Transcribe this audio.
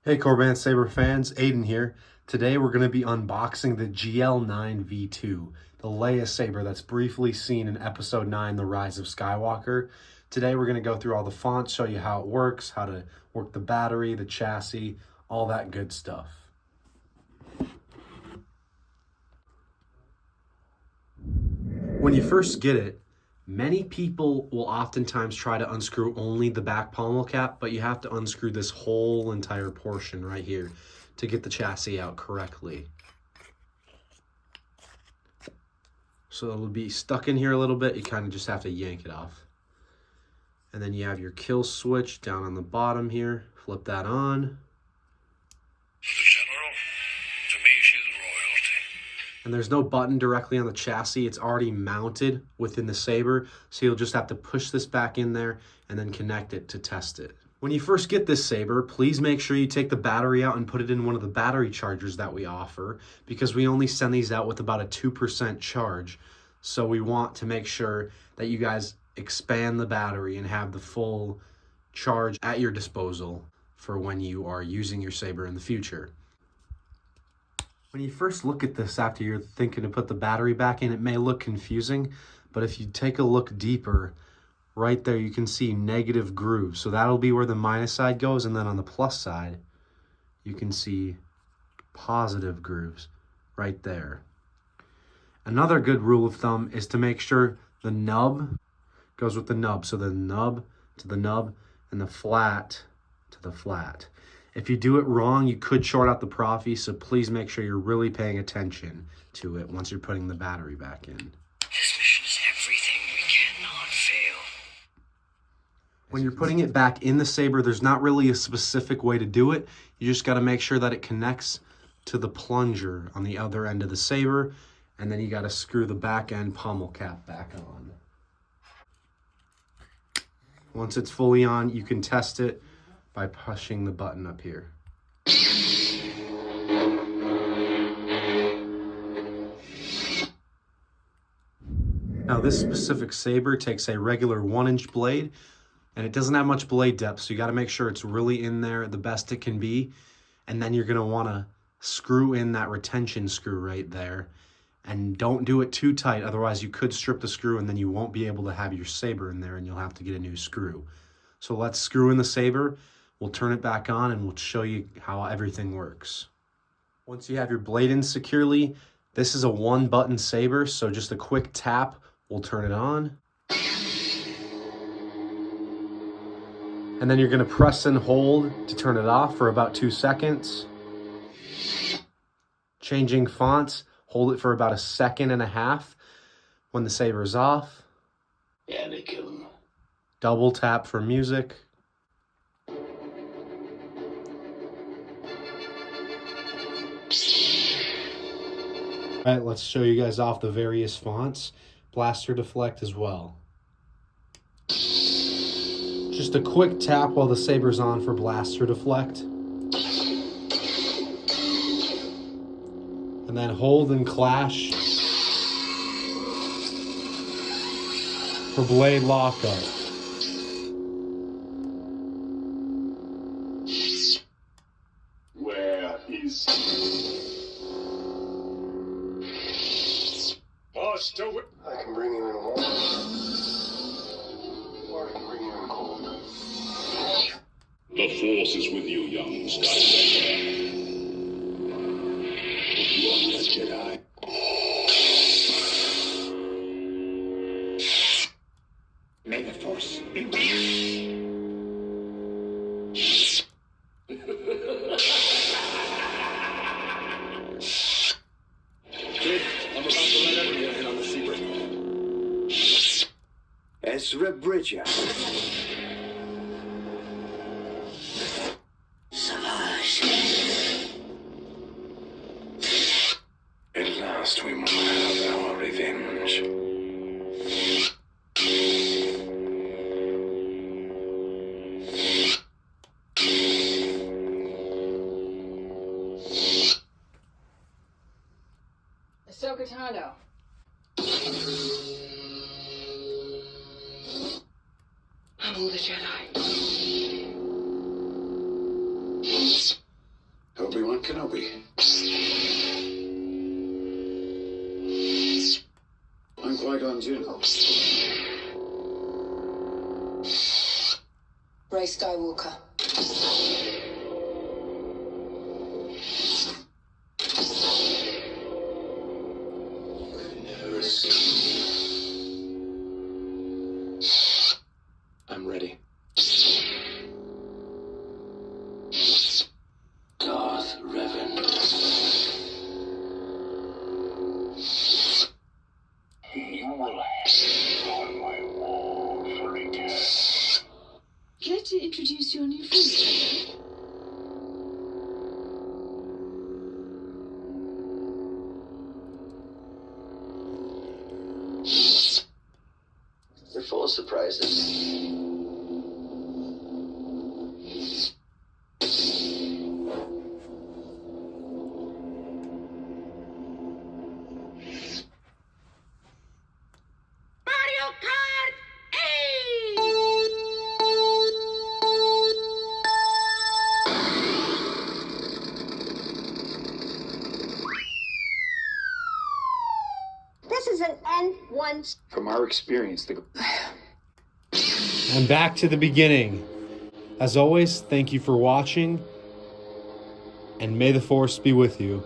Hey Korbanth Saber fans, Aiden here. Today we're going to be unboxing the GL9 V2, the Leia saber that's briefly seen in Episode 9, The Rise of Skywalker. Today we're going to go through all the fonts, show you how it works, how to work the battery, the chassis, all that good stuff. When you first get it, many people will oftentimes try to unscrew only the back pommel cap, but you have to unscrew this whole entire portion right here to get the chassis out correctly. So it'll be stuck in here a little bit. You kind of just have to yank it off. And then you have your kill switch down on the bottom here. Flip that on. General, to me she's royalty. And there's no button directly on the chassis. It's already mounted within the saber. So you'll just have to push this back in there and then connect it to test it. When you first get this saber, please make sure you take the battery out and put it in one of the battery chargers that we offer, because we only send these out with about a 2% charge. So we want to make sure that you guys expand the battery and have the full charge at your disposal for when you are using your saber in the future. When you first look at this after you're thinking to put the battery back in, it may look confusing, but if you take a look deeper, right there you can see negative grooves. So that'll be where the minus side goes, and then on the plus side, you can see positive grooves right there. Another good rule of thumb is to make sure the nub goes with the nub. So the nub to the nub and the flat to the flat. If you do it wrong, you could short out the Proffie, so please make sure you're really paying attention to it once you're putting the battery back in. This mission is everything. We cannot fail. When you're putting it back in the saber, there's not really a specific way to do it. You just got to make sure that it connects to the plunger on the other end of the saber, and then you got to screw the back end pommel cap back on. Once it's fully on, you can test it by pushing the button up here. Now this specific saber takes a regular 1-inch blade, and it doesn't have much blade depth, so you got to make sure it's really in there the best it can be. And then you're going to want to screw in that retention screw right there, and don't do it too tight, otherwise you could strip the screw and then you won't be able to have your saber in there and you'll have to get a new screw. So let's screw in the saber. We'll turn it back on and we'll show you how everything works. Once you have your blade in securely, this is a 1-button saber, so just a quick tap will turn it on. And then you're going to press and hold to turn it off for about 2 seconds. Changing fonts, hold it for about 1.5 seconds. When the saber is off, Anakin. double tap for music. All right, let's show you guys off the various fonts. Blaster deflect as well. Just a quick tap while the saber's on for blaster deflect. And then hold and clash for blade lockup. Where is Master? I can bring you in warm, or I can bring you in cold. The Force is with you, young Skywalker. You are the Jedi. May the Force be with you. Kid, I'm about to let everyone in on the secret. Ezra Bridger. Savage. At last we must have our revenge. Ahsoka Tano. I'm all the Jedi. Obi-Wan Kenobi. I'm Qui-Gon Jinn. Rey Skywalker. Never escape. I'm ready. Darth Revan. You will hang on my wall for eternity. Care to introduce your new friend? You're full of surprises. This is an N1. From our experience, the And back to the beginning. As always, thank you for watching, and may the Force be with you.